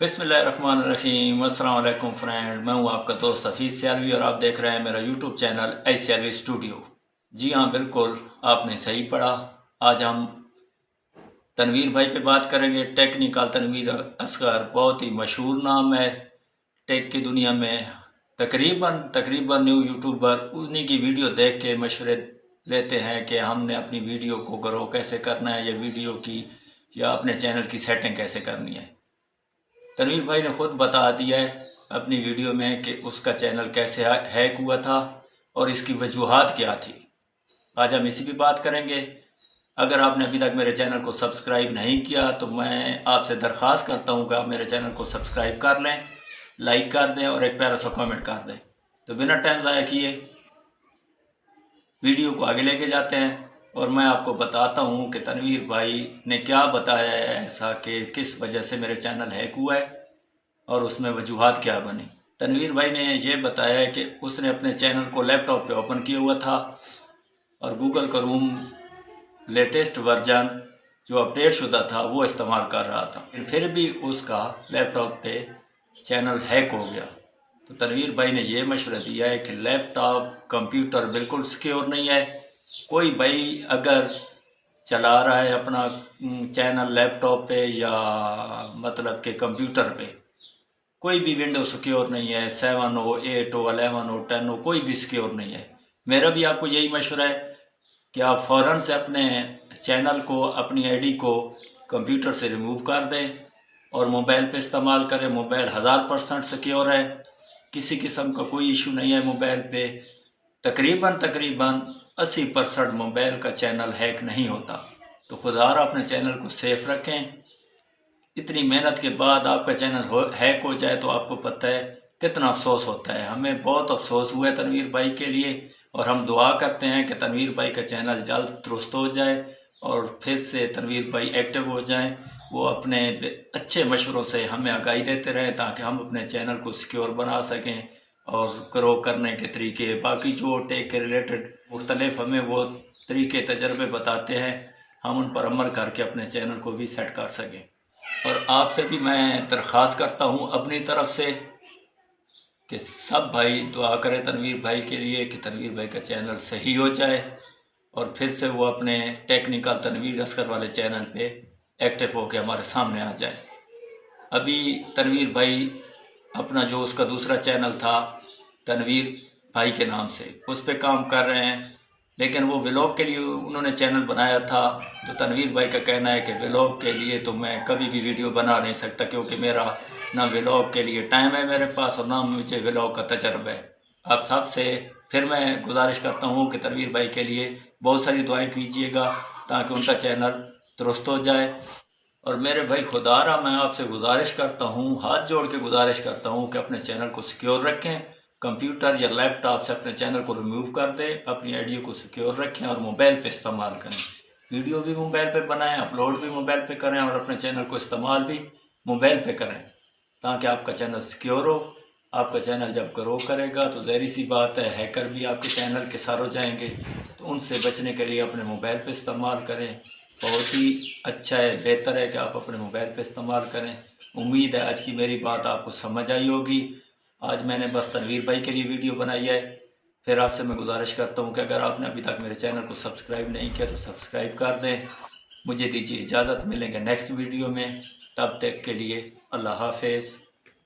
बिस्मिल्लाहिर्रहमानिर्रहीम। अस्सलाम वालेकुम फ्रेंड, मैं हूं आपका दोस्त हफीज़ सियालवी और आप देख रहे हैं मेरा YouTube channel H Sialvi studio. जी हाँ, बिल्कुल आपने सही पढ़ा। आज हम तनवीर भाई पे बात करेंगे। टेक्निकल तनवीर असगर बहुत ही मशहूर नाम है टेक की दुनिया में। तकरीबन तकरीबन न्यू यूट्यूबर उन्हीं की वीडियो देख के मशवरे लेते हैं कि हमने अपनी वीडियो को ग्रो कैसे करना है, या वीडियो की या अपने चैनल की सेटिंग कैसे करनी है। तनवीर भाई ने खुद बता दिया है अपनी वीडियो में कि उसका चैनल कैसे हैक हुआ था और इसकी वजूहात क्या थी। आज हम इसी पे बात करेंगे। अगर आपने अभी तक मेरे चैनल को सब्सक्राइब नहीं किया तो मैं आपसे दरख्वास्त करता हूं कि आप मेरे चैनल को सब्सक्राइब कर लें, लाइक कर दें और एक प्यारा सा कमेंट कर दें। तो बिना टाइम ज़ाया किए वीडियो को आगे लेके जाते हैं और मैं आपको बताता हूँ कि तनवीर भाई ने क्या बताया है ऐसा कि किस वजह से मेरे चैनल हैक हुआ है और उसमें वजूहात क्या बनी। तनवीर भाई ने ये बताया है कि उसने अपने चैनल को लैपटॉप पे ओपन किया हुआ था और गूगल क्रोम लेटेस्ट वर्जन जो अपडेट शुदा था वो इस्तेमाल कर रहा था, फिर भी उसका लैपटॉप पे चैनल हैक हो गया। तो तनवीर भाई ने ये मशवरा दिया है कि लैपटॉप कंप्यूटर बिल्कुल सिक्योर नहीं है। कोई भाई अगर चला रहा है अपना चैनल लैपटॉप पे या मतलब के कंप्यूटर पे, कोई भी विंडो सिक्योर नहीं है। 7 हो, 8 हो, 11 हो, 10 हो, कोई भी सिक्योर नहीं है। मेरा भी आपको यही मशवरा है कि आप फ़ौरन से अपने चैनल को, अपनी आईडी को कंप्यूटर से रिमूव कर दें और मोबाइल पे इस्तेमाल करें। मोबाइल 1000% सिक्योर है, किसी किस्म का कोई इशू नहीं है मोबाइल पे। तकरीबन तकरीबन 80% मोबाइल का चैनल हैक नहीं होता। तो खुदारा अपने चैनल को सेफ रखें। इतनी मेहनत के बाद आपका चैनल हैक हो जाए तो आपको पता है कितना अफसोस होता है। हमें बहुत अफसोस हुआ है तनवीर भाई के लिए और हम दुआ करते हैं कि तनवीर भाई का चैनल जल्द दुरुस्त हो जाए और फिर से तनवीर भाई एक्टिव हो जाएं। वो अपने अच्छे मशवरों से हमें आगाही देते रहें ताकि हम अपने चैनल को सिक्योर बना सकें और ग्रो करने के तरीके, बाकी जो टेक के रिलेटेड मुख्तलिफ हमें वो तरीके तजर्बे बताते हैं, हम उन पर अमल करके अपने चैनल को भी सेट कर सकें। और आपसे भी मैं दरख्वास्त करता हूँ अपनी तरफ से कि सब भाई दुआ करें तनवीर भाई के लिए कि तनवीर भाई का चैनल सही हो जाए और फिर से वो अपने टेक्निकल तनवीर असगर वाले चैनल पे एक्टिव होकर हमारे सामने आ जाए। अभी तनवीर भाई अपना जो उसका दूसरा चैनल था तनवीर भाई के नाम से, उस पर काम कर रहे हैं, लेकिन वो व्लॉग के लिए उन्होंने चैनल बनाया था। तो तनवीर भाई का कहना है कि व्लॉग के लिए तो मैं कभी भी वीडियो बना नहीं सकता क्योंकि मेरा ना व्लॉग के लिए टाइम है मेरे पास और ना मुझे व्लॉग का तजर्बा है। आप सब से फिर मैं गुजारिश करता हूँ कि तनवीर भाई के लिए बहुत सारी दुआएं कीजिएगा ताकि उनका चैनल दुरुस्त हो जाए। और मेरे भाई खुदारा मैं आपसे गुजारिश करता हूँ, हाथ जोड़ के गुजारिश करता हूँ कि अपने चैनल को सिक्योर रखें। कंप्यूटर या लैपटॉप से अपने चैनल को रिमूव कर दें, अपनी आईडी को सिक्योर रखें और मोबाइल पे इस्तेमाल करें। वीडियो भी मोबाइल पे बनाएं, अपलोड भी मोबाइल पे करें और अपने चैनल को इस्तेमाल भी मोबाइल पे करें ताकि आपका चैनल सिक्योर हो। आपका चैनल जब ग्रो करेगा तो ज़ाहिर सी बात है हैकर भी आपके चैनल के साथ हो जाएंगे, तो उनसे बचने के लिए अपने मोबाइल पे इस्तेमाल करें। बहुत ही अच्छा है, बेहतर है कि आप अपने मोबाइल पे इस्तेमाल करें। उम्मीद है आज की मेरी बात आपको समझ आई होगी। आज मैंने बस तनवीर भाई के लिए वीडियो बनाई है। फिर आपसे मैं गुजारिश करता हूँ कि अगर आपने अभी तक मेरे चैनल को सब्सक्राइब नहीं किया तो सब्सक्राइब कर दें। मुझे दीजिए इजाज़त, मिलेंगे नेक्स्ट वीडियो में। तब तक के लिए अल्लाह हाफिज़।